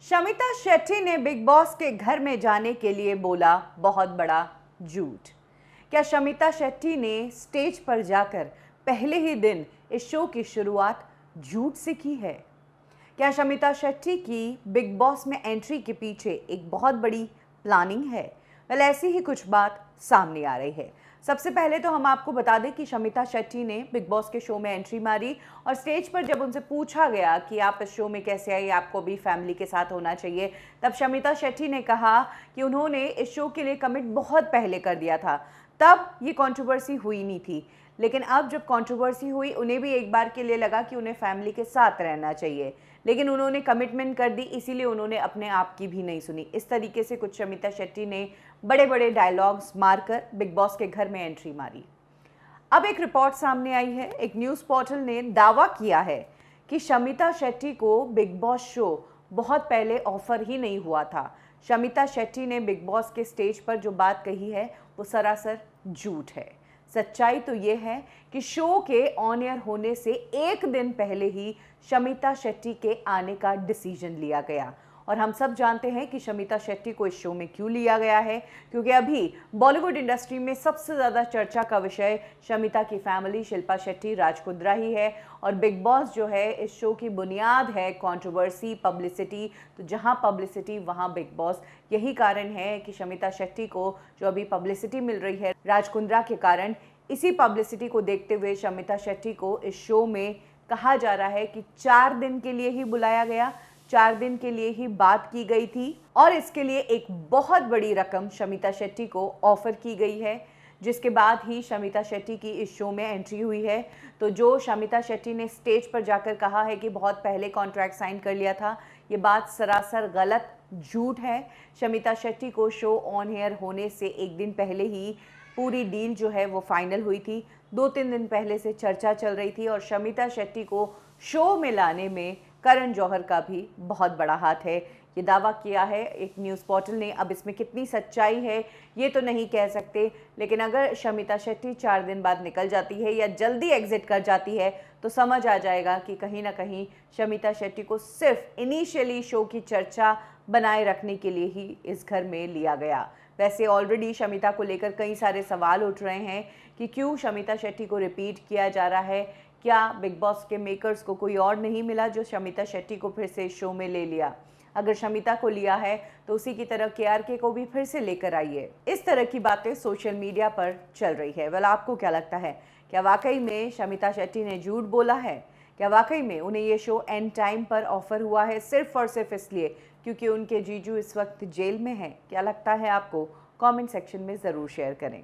शमिता शेट्टी ने big boss के घर में जाने के लिए बोला बहुत बड़ा झूठ। क्या शमिता शेट्टी ने स्टेज पर जाकर पहले ही दिन इस शो की शुरुआत झूठ से की है? क्या शमिता शेट्टी की बिग बॉस में एंट्री के पीछे एक बहुत बड़ी प्लानिंग है? ऐसी ही कुछ बात सामने आ रही है। सबसे पहले तो हम आपको बता दें कि शमिता शेट्टी ने बिग बॉस के शो में एंट्री मारी और स्टेज पर जब उनसे पूछा गया कि आप इस शो में कैसे आई, आपको भी फैमिली के साथ होना चाहिए, तब शमिता शेट्टी ने कहा कि उन्होंने इस शो के लिए कमिट बहुत पहले कर दिया था, तब ये कंट्रोवर्सी हुई नहीं थी। लेकिन अब जब कंट्रोवर्सी हुई, उन्हें भी एक बार के लिए लगा कि उन्हें फैमिली के साथ रहना चाहिए, लेकिन उन्होंने कमिटमेंट कर दी, इसीलिए उन्होंने अपने आप की भी नहीं सुनी। इस तरीके से कुछ शमिता शेट्टी ने बड़े बड़े डायलॉग्स मारकर बिग बॉस के घर में एंट्री मारी। अब एक रिपोर्ट सामने आई है। एक न्यूज़ पोर्टल ने दावा किया है कि शमिता शेट्टी को बिग बॉस शो बहुत पहले ऑफर ही नहीं हुआ था। शमिता शेट्टी ने बिग बॉस के स्टेज पर जो बात कही है वो सरासर झूठ है। सच्चाई तो ये है कि शो के ऑन एयर होने से एक दिन पहले ही शमिता शेट्टी के आने का डिसीजन लिया गया। और हम सब जानते हैं कि शमिता शेट्टी को इस शो में क्यों लिया गया है, क्योंकि अभी बॉलीवुड इंडस्ट्री में सबसे ज़्यादा चर्चा का विषय शमिता की फैमिली शिल्पा शेट्टी, राज कुंद्रा ही है। और बिग बॉस जो है, इस शो की बुनियाद है कंट्रोवर्सी, पब्लिसिटी। तो जहां पब्लिसिटी वहां बिग बॉस। यही कारण है कि शमिता शेट्टी को जो अभी पब्लिसिटी मिल रही है राज कुंद्रा के कारण, इसी पब्लिसिटी को देखते हुए शमिता शेट्टी को इस शो में कहा जा रहा है कि 4 दिन के लिए ही बुलाया गया, 4 दिन के लिए ही बात की गई थी और इसके लिए एक बहुत बड़ी रकम शमिता शेट्टी को ऑफर की गई है, जिसके बाद ही शमिता शेट्टी की इस शो में एंट्री हुई है। तो जो शमिता शेट्टी ने स्टेज पर जाकर कहा है कि बहुत पहले कॉन्ट्रैक्ट साइन कर लिया था, ये बात सरासर गलत, झूठ है। शमिता शेट्टी को शो ऑन एयर होने से एक दिन पहले ही पूरी डील जो है वो फाइनल हुई थी। 2-3 दिन पहले से चर्चा चल रही थी और शमिता शेट्टी को शो में लाने में करण जौहर का भी बहुत बड़ा हाथ है, ये दावा किया है एक न्यूज़ पोर्टल ने। अब इसमें कितनी सच्चाई है ये तो नहीं कह सकते, लेकिन अगर शमिता शेट्टी 4 दिन बाद निकल जाती है या जल्दी एग्जिट कर जाती है तो समझ आ जाएगा कि कहीं ना कहीं शमिता शेट्टी को सिर्फ इनिशियली शो की चर्चा बनाए रखने के लिए ही इस घर में लिया गया। वैसे ऑलरेडी शमिता को लेकर कई सारे सवाल उठ रहे हैं कि क्यों शमिता शेट्टी को रिपीट किया जा रहा है। क्या बिग बॉस के मेकर्स को कोई और नहीं मिला जो शमिता शेट्टी को फिर से शो में ले लिया? अगर शमिता को लिया है तो उसी की तरह केआरके को भी फिर से लेकर आइए। इस तरह की बातें सोशल मीडिया पर चल रही है। आपको क्या लगता है? क्या वाकई में शमिता शेट्टी ने झूठ बोला है? क्या वाकई में उन्हें ये शो एंड टाइम पर ऑफर हुआ है सिर्फ और सिर्फ इसलिए क्योंकि उनके जीजू इस वक्त जेल में हैं? क्या लगता है आपको? कमेंट सेक्शन में ज़रूर शेयर करें।